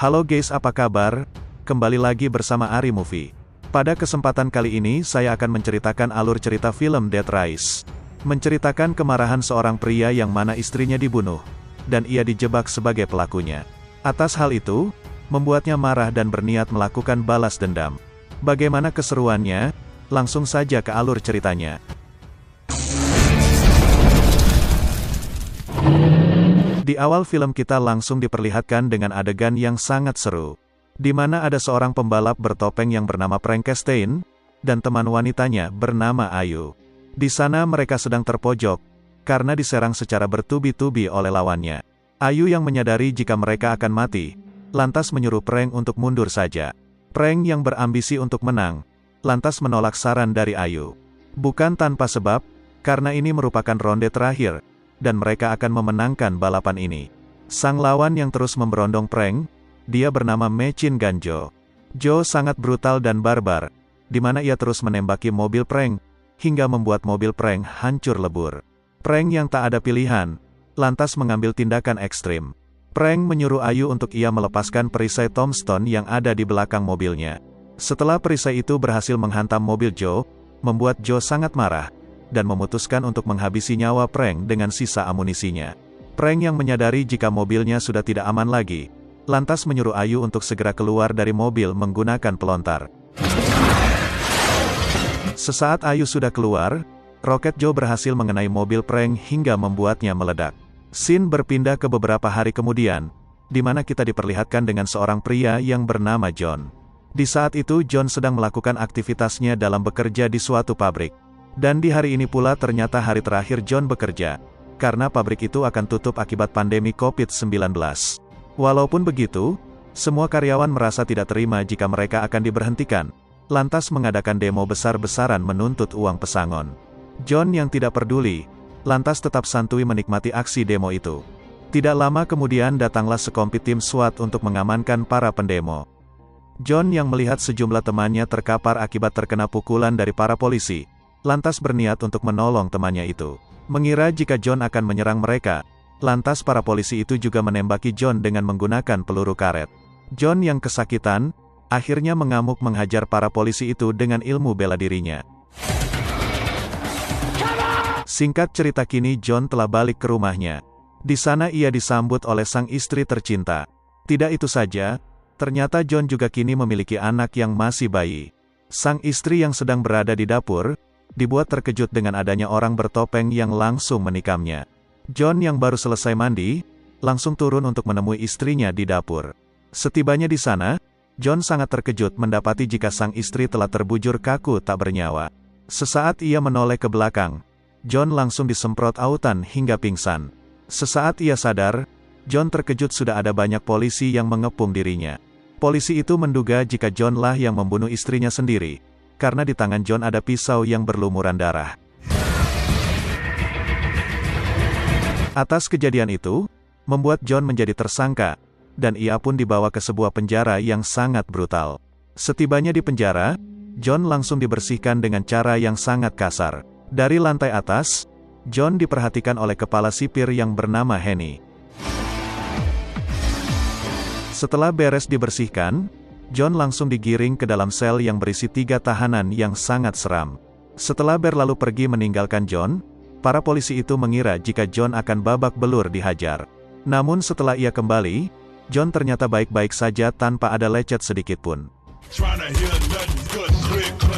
Halo guys, apa kabar? Kembali lagi bersama Ari Movie. Pada kesempatan kali ini saya akan menceritakan alur cerita film Death Rise. Menceritakan kemarahan seorang pria yang mana istrinya dibunuh, dan ia dijebak sebagai pelakunya. Atas hal itu, membuatnya marah dan berniat melakukan balas dendam. Bagaimana keseruannya? Langsung saja ke alur ceritanya. Di awal film kita langsung diperlihatkan dengan adegan yang sangat seru, di mana ada seorang pembalap bertopeng yang bernama Frankenstein, dan teman wanitanya bernama Ayu. Di sana mereka sedang terpojok, karena diserang secara bertubi-tubi oleh lawannya. Ayu yang menyadari jika mereka akan mati, lantas menyuruh Frank untuk mundur saja. Frank yang berambisi untuk menang, lantas menolak saran dari Ayu. Bukan tanpa sebab, karena ini merupakan ronde terakhir, dan mereka akan memenangkan balapan ini. Sang lawan yang terus memberondong Frank, dia bernama Machine Gun Joe. Joe sangat brutal dan barbar, di mana ia terus menembaki mobil Frank, hingga membuat mobil Frank hancur lebur. Frank yang tak ada pilihan, lantas mengambil tindakan ekstrim. Frank menyuruh Ayu untuk ia melepaskan perisai tombstone yang ada di belakang mobilnya. Setelah perisai itu berhasil menghantam mobil Joe, membuat Joe sangat marah, dan memutuskan untuk menghabisi nyawa Frank dengan sisa amunisinya. Frank yang menyadari jika mobilnya sudah tidak aman lagi, lantas menyuruh Ayu untuk segera keluar dari mobil menggunakan pelontar. Sesaat Ayu sudah keluar, roket Joe berhasil mengenai mobil Frank hingga membuatnya meledak. Scene berpindah ke beberapa hari kemudian, di mana kita diperlihatkan dengan seorang pria yang bernama John. Di saat itu John sedang melakukan aktivitasnya dalam bekerja di suatu pabrik. Dan di hari ini pula ternyata hari terakhir John bekerja, karena pabrik itu akan tutup akibat pandemi COVID-19. Walaupun begitu, semua karyawan merasa tidak terima jika mereka akan diberhentikan, lantas mengadakan demo besar-besaran menuntut uang pesangon. John yang tidak peduli, lantas tetap santuy menikmati aksi demo itu. Tidak lama kemudian datanglah sekelompok tim SWAT untuk mengamankan para pendemo. John yang melihat sejumlah temannya terkapar akibat terkena pukulan dari para polisi, lantas berniat untuk menolong temannya itu. Mengira jika John akan menyerang mereka, lantas para polisi itu juga menembaki John dengan menggunakan peluru karet. John yang kesakitan, akhirnya mengamuk menghajar para polisi itu dengan ilmu bela dirinya. Singkat cerita kini John telah balik ke rumahnya. Di sana ia disambut oleh sang istri tercinta. Tidak itu saja, ternyata John juga kini memiliki anak yang masih bayi. Sang istri yang sedang berada di dapur, dibuat terkejut dengan adanya orang bertopeng yang langsung menikamnya. John yang baru selesai mandi, langsung turun untuk menemui istrinya di dapur. Setibanya di sana, John sangat terkejut mendapati jika sang istri telah terbujur kaku tak bernyawa. Sesaat ia menoleh ke belakang, John langsung disemprot autan hingga pingsan. Sesaat ia sadar, John terkejut sudah ada banyak polisi yang mengepung dirinya. Polisi itu menduga jika John lah yang membunuh istrinya sendiri, karena di tangan John ada pisau yang berlumuran darah. Atas kejadian itu, membuat John menjadi tersangka, dan ia pun dibawa ke sebuah penjara yang sangat brutal. Setibanya di penjara, John langsung dibersihkan dengan cara yang sangat kasar. Dari lantai atas, John diperhatikan oleh kepala sipir yang bernama Henny. Setelah beres dibersihkan, John langsung digiring ke dalam sel yang berisi 3 tahanan yang sangat seram. Setelah berlalu pergi meninggalkan John, para polisi itu mengira jika John akan babak belur dihajar. Namun setelah ia kembali, John ternyata baik-baik saja tanpa ada lecet sedikit pun.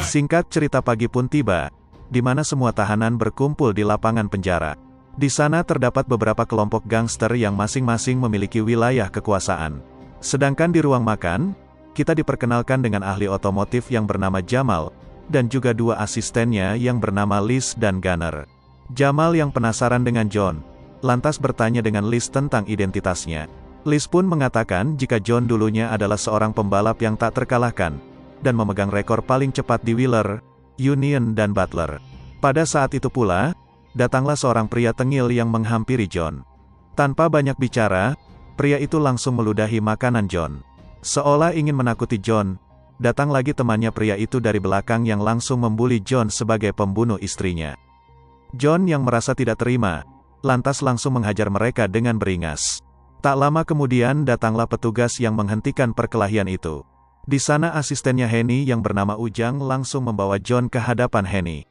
Singkat cerita pagi pun tiba, di mana semua tahanan berkumpul di lapangan penjara. Di sana terdapat beberapa kelompok gangster yang masing-masing memiliki wilayah kekuasaan. Sedangkan di ruang makan, kita diperkenalkan dengan ahli otomotif yang bernama Jamal, dan juga 2 asistennya yang bernama Liz dan Gunner. Jamal yang penasaran dengan John, lantas bertanya dengan Liz tentang identitasnya. Liz pun mengatakan jika John dulunya adalah seorang pembalap yang tak terkalahkan, dan memegang rekor paling cepat di Wheeler, Union dan Butler. Pada saat itu pula, datanglah seorang pria tengil yang menghampiri John. Tanpa banyak bicara, pria itu langsung meludahi makanan John. Seolah ingin menakuti John, datang lagi temannya pria itu dari belakang yang langsung membuli John sebagai pembunuh istrinya. John yang merasa tidak terima, lantas langsung menghajar mereka dengan beringas. Tak lama kemudian datanglah petugas yang menghentikan perkelahian itu. Di sana asistennya Henny yang bernama Ujang langsung membawa John ke hadapan Henny.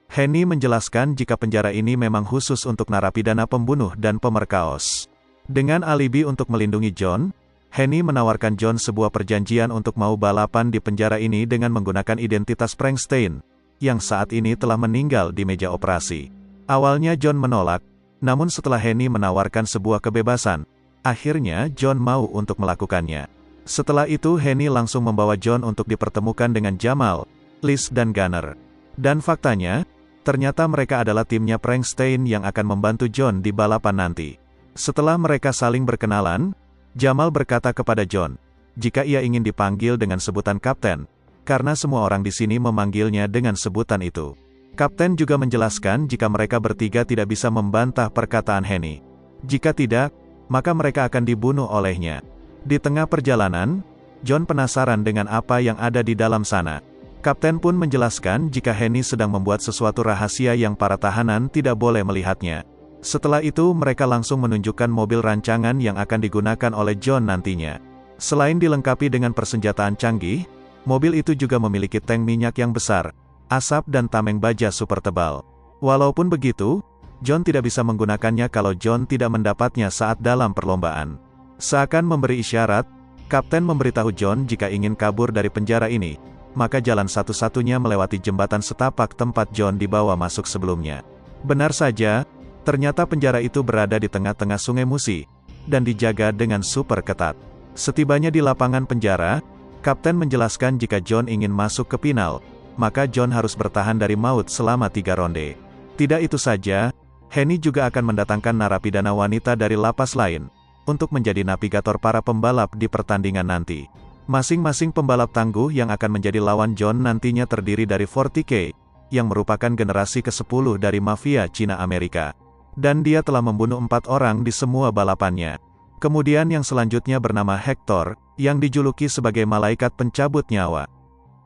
Henny menjelaskan jika penjara ini memang khusus untuk narapidana pembunuh dan pemerkaos. Dengan alibi untuk melindungi John, Henny menawarkan John sebuah perjanjian untuk mau balapan di penjara ini dengan menggunakan identitas Frank Stein, yang saat ini telah meninggal di meja operasi. Awalnya John menolak, namun setelah Henny menawarkan sebuah kebebasan, akhirnya John mau untuk melakukannya. Setelah itu Henny langsung membawa John untuk dipertemukan dengan Jamal, Liz dan Gunner. Dan faktanya, ternyata mereka adalah timnya Frank Stein yang akan membantu John di balapan nanti. Setelah mereka saling berkenalan, Jamal berkata kepada John, jika ia ingin dipanggil dengan sebutan Kapten, karena semua orang di sini memanggilnya dengan sebutan itu. Kapten juga menjelaskan jika mereka bertiga tidak bisa membantah perkataan Henny. Jika tidak, maka mereka akan dibunuh olehnya. Di tengah perjalanan, John penasaran dengan apa yang ada di dalam sana. Kapten pun menjelaskan jika Henny sedang membuat sesuatu rahasia yang para tahanan tidak boleh melihatnya. Setelah itu mereka langsung menunjukkan mobil rancangan yang akan digunakan oleh John nantinya. Selain dilengkapi dengan persenjataan canggih, mobil itu juga memiliki tank minyak yang besar, asap dan tameng baja super tebal. Walaupun begitu, John tidak bisa menggunakannya kalau John tidak mendapatnya saat dalam perlombaan. Seakan memberi isyarat, Kapten memberitahu John jika ingin kabur dari penjara ini, maka jalan satu-satunya melewati jembatan setapak tempat John dibawa masuk sebelumnya. Benar saja, ternyata penjara itu berada di tengah-tengah Sungai Musi, dan dijaga dengan super ketat. Setibanya di lapangan penjara, Kapten menjelaskan jika John ingin masuk ke final, maka John harus bertahan dari maut selama 3 ronde. Tidak itu saja, Henny juga akan mendatangkan narapidana wanita dari lapas lain, untuk menjadi navigator para pembalap di pertandingan nanti. Masing-masing pembalap tangguh yang akan menjadi lawan John nantinya terdiri dari 40K, yang merupakan generasi ke-10 dari mafia Cina Amerika. Dan dia telah membunuh 4 orang di semua balapannya. Kemudian yang selanjutnya bernama Hector, yang dijuluki sebagai malaikat pencabut nyawa,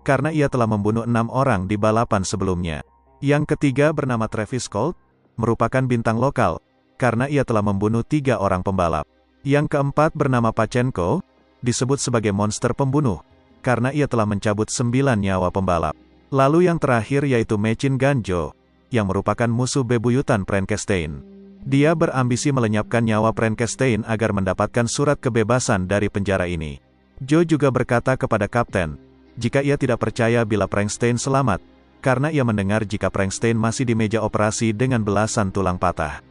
karena ia telah membunuh 6 orang di balapan sebelumnya. Yang ketiga bernama Travis Colt, merupakan bintang lokal, karena ia telah membunuh 3 orang pembalap. Yang keempat bernama Pachenko, disebut sebagai monster pembunuh, karena ia telah mencabut 9 nyawa pembalap. Lalu yang terakhir yaitu Machine Gun Joe, yang merupakan musuh bebuyutan Frankenstein. Dia berambisi melenyapkan nyawa Frankenstein agar mendapatkan surat kebebasan dari penjara ini. Joe juga berkata kepada Kapten, jika ia tidak percaya bila Frankenstein selamat, karena ia mendengar jika Frankenstein masih di meja operasi dengan belasan tulang patah.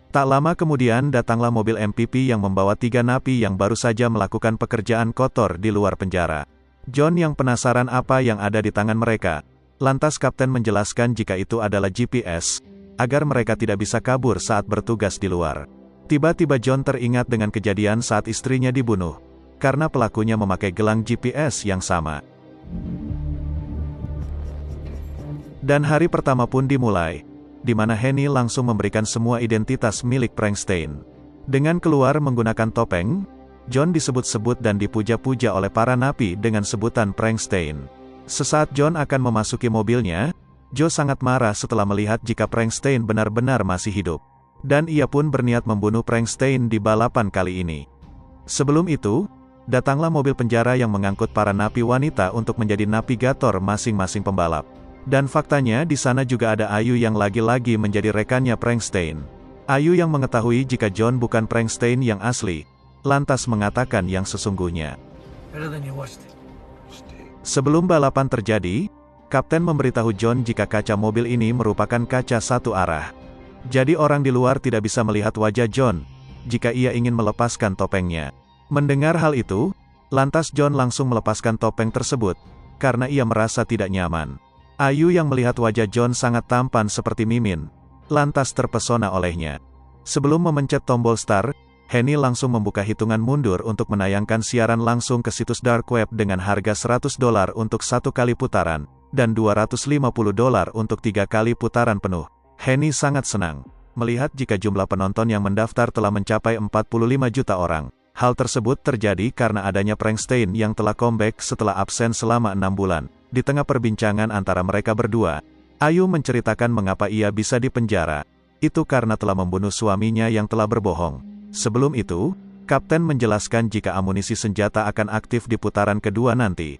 Tak lama kemudian datanglah mobil MPP yang membawa 3 napi yang baru saja melakukan pekerjaan kotor di luar penjara. John yang penasaran apa yang ada di tangan mereka, lantas Kapten menjelaskan jika itu adalah GPS, agar mereka tidak bisa kabur saat bertugas di luar. Tiba-tiba John teringat dengan kejadian saat istrinya dibunuh, karena pelakunya memakai gelang GPS yang sama. Dan hari pertama pun dimulai, di mana Henny langsung memberikan semua identitas milik Frankenstein. Dengan keluar menggunakan topeng, John disebut-sebut dan dipuja-puja oleh para napi dengan sebutan Frankenstein. Sesaat John akan memasuki mobilnya, Joe sangat marah setelah melihat jika Frankenstein benar-benar masih hidup. Dan ia pun berniat membunuh Frankenstein di balapan kali ini. Sebelum itu, datanglah mobil penjara yang mengangkut para napi wanita untuk menjadi navigator masing-masing pembalap. Dan faktanya di sana juga ada Ayu yang lagi-lagi menjadi rekannya Frankenstein. Ayu yang mengetahui jika John bukan Frankenstein yang asli, lantas mengatakan yang sesungguhnya. Sebelum balapan terjadi, Kapten memberitahu John jika kaca mobil ini merupakan kaca satu arah. Jadi orang di luar tidak bisa melihat wajah John, jika ia ingin melepaskan topengnya. Mendengar hal itu, lantas John langsung melepaskan topeng tersebut, karena ia merasa tidak nyaman. Ayu yang melihat wajah John sangat tampan seperti Mimin, lantas terpesona olehnya. Sebelum memencet tombol start, Henny langsung membuka hitungan mundur untuk menayangkan siaran langsung ke situs dark web dengan harga $100 untuk 1 kali putaran, dan $250 untuk 3 kali putaran penuh. Henny sangat senang melihat jika jumlah penonton yang mendaftar telah mencapai 45 juta orang. Hal tersebut terjadi karena adanya Frankenstein yang telah comeback setelah absen selama 6 bulan. Di tengah perbincangan antara mereka berdua, Ayu menceritakan mengapa ia bisa dipenjara. itu karena telah membunuh suaminya yang telah berbohong. Sebelum itu, Kapten menjelaskan jika amunisi senjata akan aktif di putaran kedua nanti.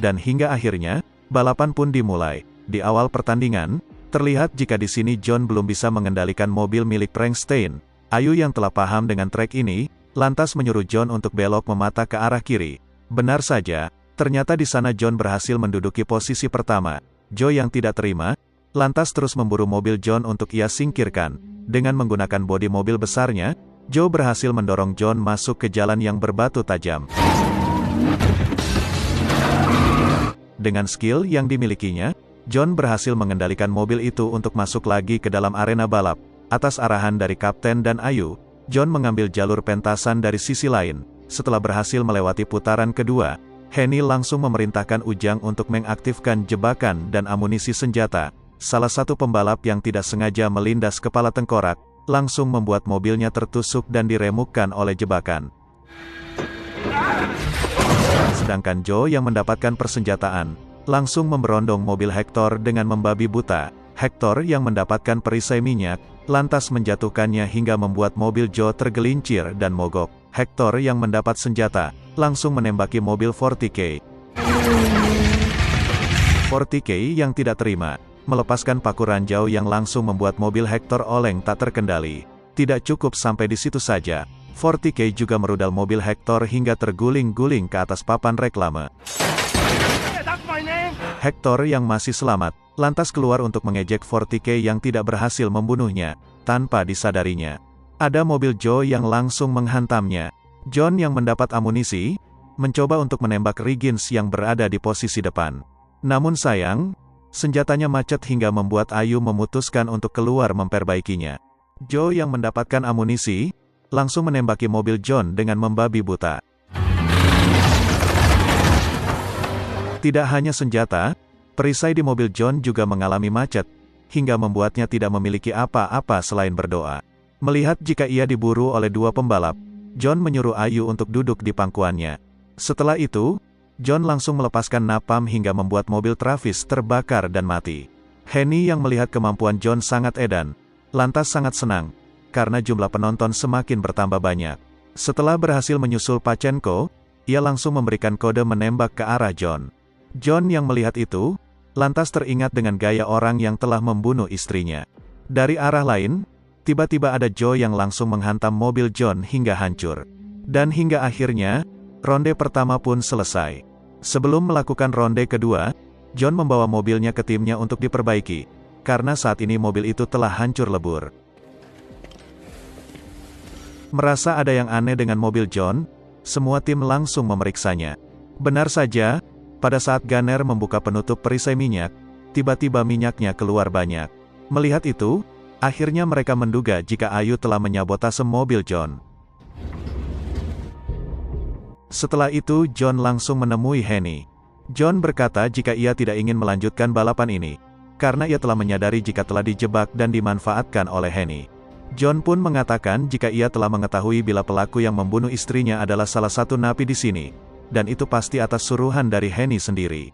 Dan hingga akhirnya, balapan pun dimulai. Di awal pertandingan, terlihat jika di sini John belum bisa mengendalikan mobil milik Frankenstein. Ayu yang telah paham dengan trek ini, lantas menyuruh John untuk belok memata ke arah kiri. Benar saja, ternyata di sana John berhasil menduduki posisi pertama. Joe yang tidak terima, lantas terus memburu mobil John untuk ia singkirkan. Dengan menggunakan bodi mobil besarnya, Joe berhasil mendorong John masuk ke jalan yang berbatu tajam. Dengan skill yang dimilikinya, John berhasil mengendalikan mobil itu untuk masuk lagi ke dalam arena balap. Atas arahan dari Kapten dan Ayu, John mengambil jalur pentasan dari sisi lain. Setelah berhasil melewati putaran kedua, Henny langsung memerintahkan Ujang untuk mengaktifkan jebakan dan amunisi senjata. Salah satu pembalap yang tidak sengaja melindas kepala tengkorak, langsung membuat mobilnya tertusuk dan diremukkan oleh jebakan. Sedangkan Joe yang mendapatkan persenjataan, langsung memberondong mobil Hector dengan membabi buta. Hector yang mendapatkan perisai minyak, lantas menjatuhkannya hingga membuat mobil Joe tergelincir dan mogok. Hector yang mendapat senjata, langsung menembaki mobil 40K. 40K yang tidak terima, melepaskan paku ranjau yang langsung membuat mobil Hector oleng tak terkendali. Tidak cukup sampai di situ saja, 40K juga merudal mobil Hector hingga terguling-guling ke atas papan reklame. Hector yang masih selamat, lantas keluar untuk mengejek 40K yang tidak berhasil membunuhnya, tanpa disadarinya. Ada mobil Joe yang langsung menghantamnya. John yang mendapat amunisi, mencoba untuk menembak Riggins yang berada di posisi depan. Namun sayang, senjatanya macet hingga membuat Ayu memutuskan untuk keluar memperbaikinya. Joe yang mendapatkan amunisi, langsung menembaki mobil John dengan membabi buta. Tidak hanya senjata, perisai di mobil John juga mengalami macet, hingga membuatnya tidak memiliki apa-apa selain berdoa. Melihat jika ia diburu oleh dua pembalap, John menyuruh Ayu untuk duduk di pangkuannya. Setelah itu, John langsung melepaskan napalm hingga membuat mobil Travis terbakar dan mati. Henny yang melihat kemampuan John sangat edan, lantas sangat senang, karena jumlah penonton semakin bertambah banyak. Setelah berhasil menyusul Pachenko, ia langsung memberikan kode menembak ke arah John. John yang melihat itu, lantas teringat dengan gaya orang yang telah membunuh istrinya. Dari arah lain, tiba-tiba ada Joe yang langsung menghantam mobil John hingga hancur. Dan hingga akhirnya, ronde pertama pun selesai. Sebelum melakukan ronde kedua, John membawa mobilnya ke timnya untuk diperbaiki, karena saat ini mobil itu telah hancur lebur. Merasa ada yang aneh dengan mobil John, semua tim langsung memeriksanya. Benar saja, pada saat Gunner membuka penutup perisai minyak, tiba-tiba minyaknya keluar banyak. Melihat itu, akhirnya mereka menduga jika Ayu telah menyabotase mobil John. Setelah itu John langsung menemui Henny. John berkata jika ia tidak ingin melanjutkan balapan ini, karena ia telah menyadari jika telah dijebak dan dimanfaatkan oleh Henny. John pun mengatakan jika ia telah mengetahui bila pelaku yang membunuh istrinya adalah salah satu napi di sini, dan itu pasti atas suruhan dari Henny sendiri.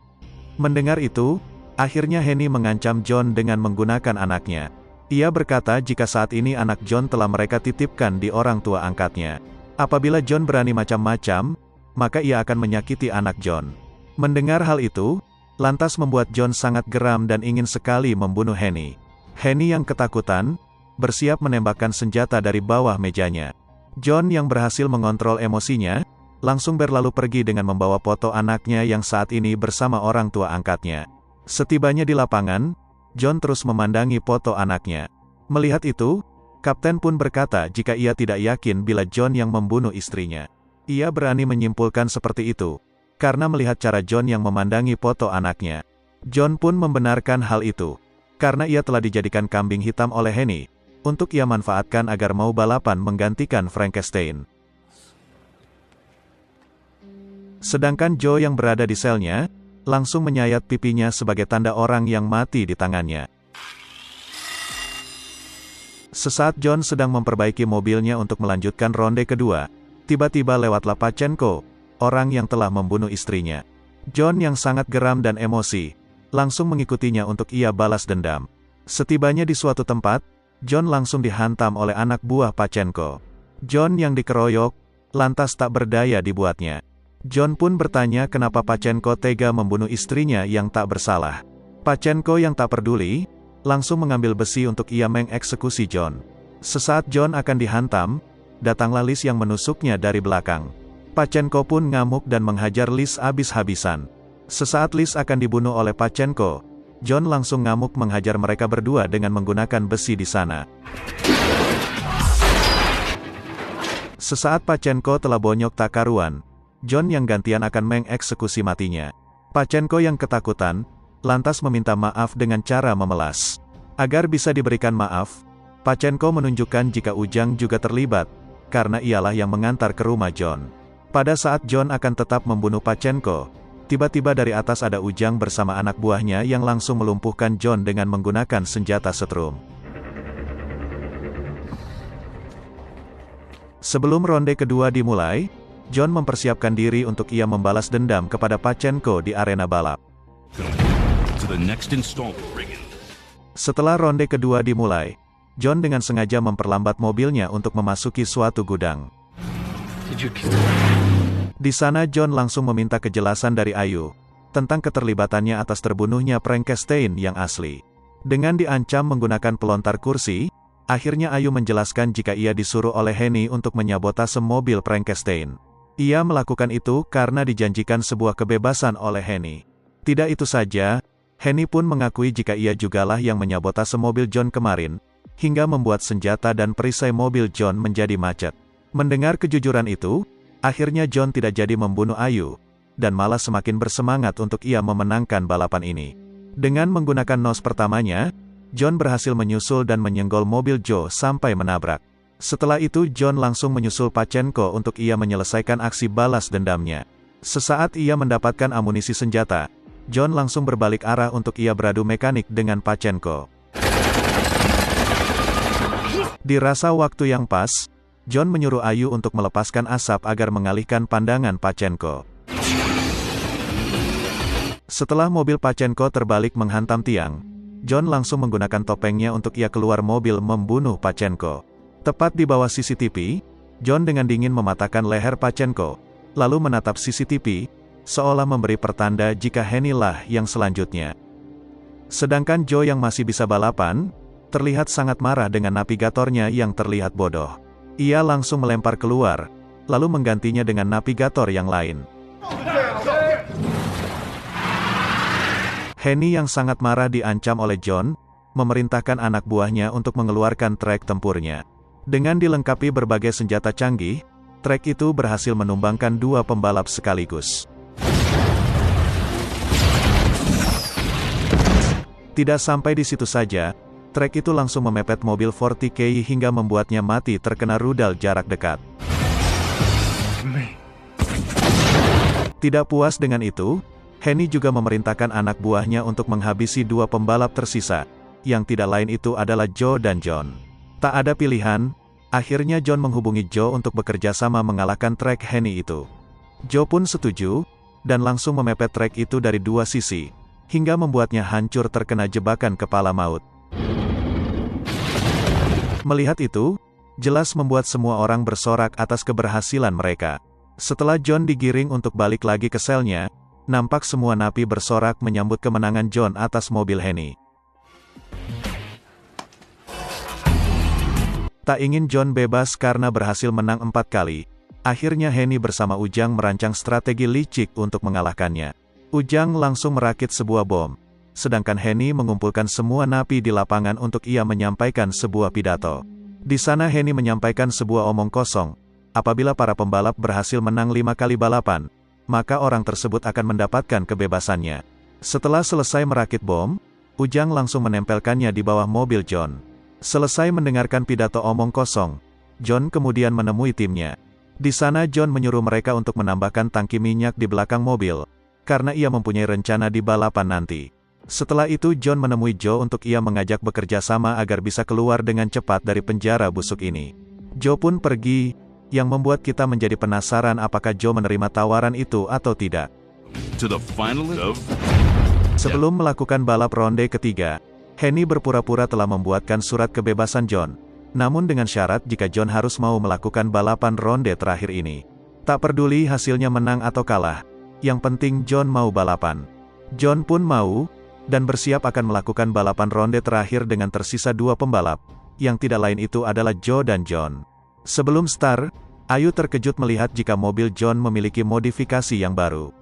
Mendengar itu, akhirnya Henny mengancam John dengan menggunakan anaknya. Ia berkata jika saat ini anak John telah mereka titipkan di orang tua angkatnya. Apabila John berani macam-macam, maka ia akan menyakiti anak John. Mendengar hal itu, lantas membuat John sangat geram dan ingin sekali membunuh Henny. Henny yang ketakutan, bersiap menembakkan senjata dari bawah mejanya. John yang berhasil mengontrol emosinya, langsung berlalu pergi dengan membawa foto anaknya yang saat ini bersama orang tua angkatnya. Setibanya di lapangan, John terus memandangi foto anaknya. Melihat itu, Kapten pun berkata jika ia tidak yakin bila John yang membunuh istrinya. Ia berani menyimpulkan seperti itu, karena melihat cara John yang memandangi foto anaknya. John pun membenarkan hal itu, karena ia telah dijadikan kambing hitam oleh Henny, untuk ia manfaatkan agar mau balapan menggantikan Frankenstein. Sedangkan Joe yang berada di selnya, langsung menyayat pipinya sebagai tanda orang yang mati di tangannya. Sesaat John sedang memperbaiki mobilnya untuk melanjutkan ronde kedua, tiba-tiba lewatlah Pachenko, orang yang telah membunuh istrinya. John yang sangat geram dan emosi, langsung mengikutinya untuk ia balas dendam. Setibanya di suatu tempat, John langsung dihantam oleh anak buah Pachenko. John yang dikeroyok, lantas tak berdaya dibuatnya. John pun bertanya kenapa Pachenko tega membunuh istrinya yang tak bersalah. Pachenko yang tak peduli, langsung mengambil besi untuk ia mengeksekusi John. Sesaat John akan dihantam, datanglah Liz yang menusuknya dari belakang. Pachenko pun ngamuk dan menghajar Liz habis-habisan. Sesaat Liz akan dibunuh oleh Pachenko, John langsung ngamuk menghajar mereka berdua dengan menggunakan besi di sana. Sesaat Pachenko telah bonyok tak karuan, John yang gantian akan mengeksekusi matinya. Pachenko yang ketakutan, lantas meminta maaf dengan cara memelas. Agar bisa diberikan maaf, Pachenko menunjukkan jika Ujang juga terlibat, karena ialah yang mengantar ke rumah John. Pada saat John akan tetap membunuh Pachenko, tiba-tiba dari atas ada Ujang bersama anak buahnya yang langsung melumpuhkan John dengan menggunakan senjata setrum. Sebelum ronde kedua dimulai, John mempersiapkan diri untuk ia membalas dendam kepada Pachenko di arena balap. Setelah ronde kedua dimulai, John dengan sengaja memperlambat mobilnya untuk memasuki suatu gudang. Di sana John langsung meminta kejelasan dari Ayu tentang keterlibatannya atas terbunuhnya Frankenstein yang asli. Dengan diancam menggunakan pelontar kursi, akhirnya Ayu menjelaskan jika ia disuruh oleh Henny untuk menyabotase mobil Frankenstein. Ia melakukan itu karena dijanjikan sebuah kebebasan oleh Henny. Tidak itu saja, Henny pun mengakui jika ia jugalah yang menyabotase mobil John kemarin, hingga membuat senjata dan perisai mobil John menjadi macet. Mendengar kejujuran itu, akhirnya John tidak jadi membunuh Ayu, dan malah semakin bersemangat untuk ia memenangkan balapan ini. Dengan menggunakan nos pertamanya, John berhasil menyusul dan menyenggol mobil Joe sampai menabrak. Setelah itu John langsung menyusul Pachenko untuk ia menyelesaikan aksi balas dendamnya. Sesaat ia mendapatkan amunisi senjata, John langsung berbalik arah untuk ia beradu mekanik dengan Pachenko. Dirasa waktu yang pas, John menyuruh Ayu untuk melepaskan asap agar mengalihkan pandangan Pachenko. Setelah mobil Pachenko terbalik menghantam tiang, John langsung menggunakan topengnya untuk ia keluar mobil membunuh Pachenko. Tepat di bawah CCTV, John dengan dingin mematahkan leher Pachenko, lalu menatap CCTV, seolah memberi pertanda jika Henny lah yang selanjutnya. Sedangkan Joe yang masih bisa balapan, terlihat sangat marah dengan navigatornya yang terlihat bodoh. Ia langsung melempar keluar, lalu menggantinya dengan navigator yang lain. Henny yang sangat marah diancam oleh John, memerintahkan anak buahnya untuk mengeluarkan trek tempurnya. Dengan dilengkapi berbagai senjata canggih, trek itu berhasil menumbangkan dua pembalap sekaligus. Tidak sampai di situ saja, trek itu langsung memepet mobil 40K hingga membuatnya mati terkena rudal jarak dekat. Tidak puas dengan itu, Henny juga memerintahkan anak buahnya untuk menghabisi dua pembalap tersisa, yang tidak lain itu adalah Joe dan John. Tak ada pilihan, akhirnya John menghubungi Joe untuk bekerja sama mengalahkan trek Henny itu. Joe pun setuju, dan langsung memepet trek itu dari dua sisi, hingga membuatnya hancur terkena jebakan kepala maut. Melihat itu, jelas membuat semua orang bersorak atas keberhasilan mereka. Setelah John digiring untuk balik lagi ke selnya, nampak semua napi bersorak menyambut kemenangan John atas mobil Henny. Tak ingin John bebas karena berhasil menang 4 kali, akhirnya Henny bersama Ujang merancang strategi licik untuk mengalahkannya. Ujang langsung merakit sebuah bom, sedangkan Henny mengumpulkan semua napi di lapangan untuk ia menyampaikan sebuah pidato. Di sana Henny menyampaikan sebuah omong kosong, apabila para pembalap berhasil menang 5 kali balapan, maka orang tersebut akan mendapatkan kebebasannya. Setelah selesai merakit bom, Ujang langsung menempelkannya di bawah mobil John. Selesai mendengarkan pidato omong kosong, John kemudian menemui timnya. Di sana John menyuruh mereka untuk menambahkan tangki minyak di belakang mobil, karena ia mempunyai rencana di balapan nanti. Setelah itu John menemui Joe untuk ia mengajak bekerja sama agar bisa keluar dengan cepat dari penjara busuk ini. Joe pun pergi, yang membuat kita menjadi penasaran apakah Joe menerima tawaran itu atau tidak. Sebelum melakukan balap ronde ketiga, Henny berpura-pura telah membuatkan surat kebebasan John. Namun dengan syarat jika John harus mau melakukan balapan ronde terakhir ini. Tak peduli hasilnya menang atau kalah, yang penting John mau balapan. John pun mau, dan bersiap akan melakukan balapan ronde terakhir dengan tersisa 2 pembalap, yang tidak lain itu adalah Joe dan John. Sebelum start, Ayu terkejut melihat jika mobil John memiliki modifikasi yang baru.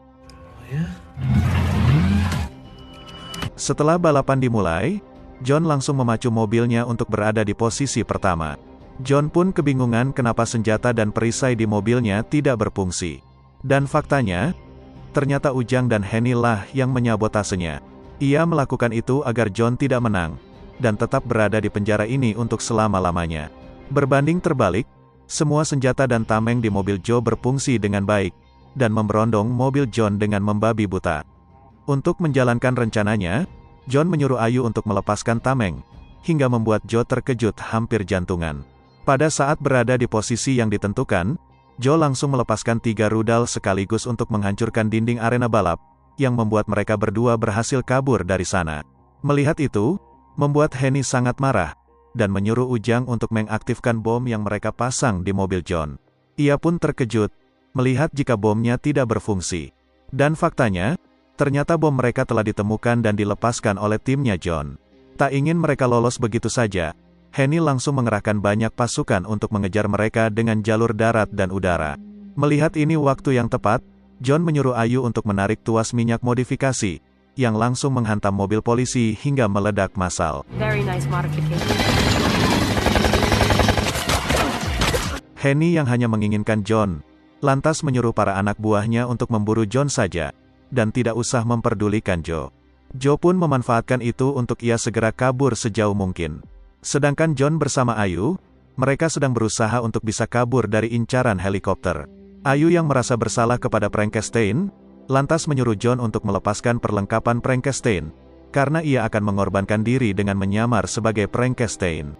Setelah balapan dimulai, John langsung memacu mobilnya untuk berada di posisi pertama. John pun kebingungan kenapa senjata dan perisai di mobilnya tidak berfungsi. Dan faktanya, ternyata Ujang dan Henny lah yang menyabotasenya. Ia melakukan itu agar John tidak menang, dan tetap berada di penjara ini untuk selama-lamanya. Berbanding terbalik, semua senjata dan tameng di mobil Joe berfungsi dengan baik, dan memberondong mobil John dengan membabi buta. Untuk menjalankan rencananya, John menyuruh Ayu untuk melepaskan tameng, hingga membuat Joe terkejut hampir jantungan. Pada saat berada di posisi yang ditentukan, Joe langsung melepaskan 3 rudal sekaligus untuk menghancurkan dinding arena balap, yang membuat mereka berdua berhasil kabur dari sana. Melihat itu, membuat Henny sangat marah, dan menyuruh Ujang untuk mengaktifkan bom yang mereka pasang di mobil John. Ia pun terkejut, melihat jika bomnya tidak berfungsi. Dan faktanya, ternyata bom mereka telah ditemukan dan dilepaskan oleh timnya John. Tak ingin mereka lolos begitu saja, Henny langsung mengerahkan banyak pasukan untuk mengejar mereka dengan jalur darat dan udara. Melihat ini waktu yang tepat, John menyuruh Ayu untuk menarik tuas minyak modifikasi, yang langsung menghantam mobil polisi hingga meledak massal. Very nice modification. Henny yang hanya menginginkan John, lantas menyuruh para anak buahnya untuk memburu John saja, dan tidak usah memperdulikan Joe. Joe pun memanfaatkan itu untuk ia segera kabur sejauh mungkin. Sedangkan John bersama Ayu, mereka sedang berusaha untuk bisa kabur dari incaran helikopter. Ayu yang merasa bersalah kepada Frankenstein, lantas menyuruh John untuk melepaskan perlengkapan Frankenstein, karena ia akan mengorbankan diri dengan menyamar sebagai Frankenstein.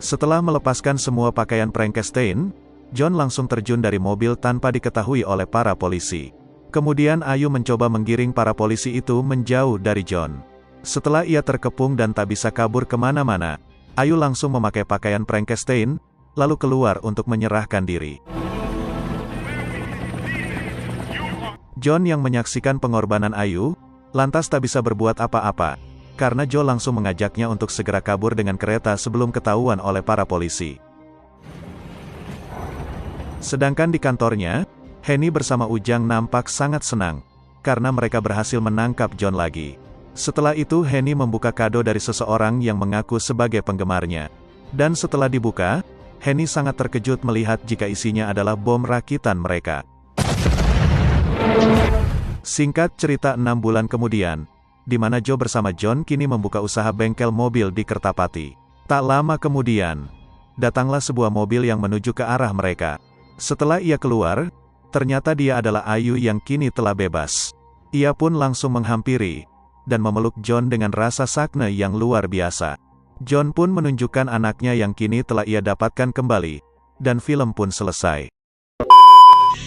Setelah melepaskan semua pakaian Frankenstein, John langsung terjun dari mobil tanpa diketahui oleh para polisi. Kemudian Ayu mencoba menggiring para polisi itu menjauh dari John. Setelah ia terkepung dan tak bisa kabur kemana-mana, Ayu langsung memakai pakaian Frankenstein, lalu keluar untuk menyerahkan diri. John yang menyaksikan pengorbanan Ayu, lantas tak bisa berbuat apa-apa, karena Joe langsung mengajaknya untuk segera kabur dengan kereta sebelum ketahuan oleh para polisi. Sedangkan di kantornya, Henny bersama Ujang nampak sangat senang, karena mereka berhasil menangkap John lagi. Setelah itu Henny membuka kado dari seseorang yang mengaku sebagai penggemarnya. Dan setelah dibuka, Henny sangat terkejut melihat jika isinya adalah bom rakitan mereka. Singkat cerita 6 bulan kemudian, di mana Joe bersama John kini membuka usaha bengkel mobil di Kertapati. Tak lama kemudian, datanglah sebuah mobil yang menuju ke arah mereka. Setelah ia keluar, ternyata dia adalah Ayu yang kini telah bebas. Ia pun langsung menghampiri, dan memeluk John dengan rasa sakna yang luar biasa. John pun menunjukkan anaknya yang kini telah ia dapatkan kembali, dan film pun selesai.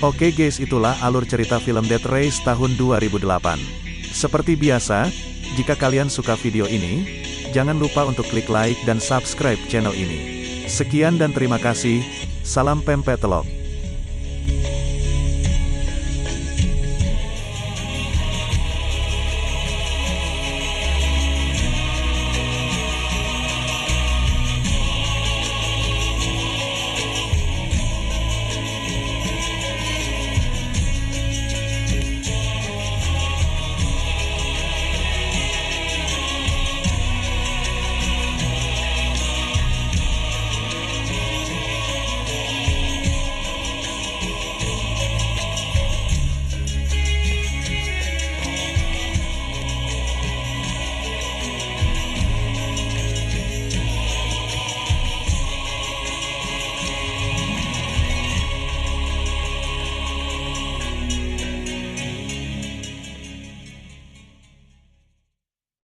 Oke guys, itulah alur cerita film Death Race tahun 2008. Seperti biasa, jika kalian suka video ini, jangan lupa untuk klik like dan subscribe channel ini. Sekian dan terima kasih, salam pempek telok.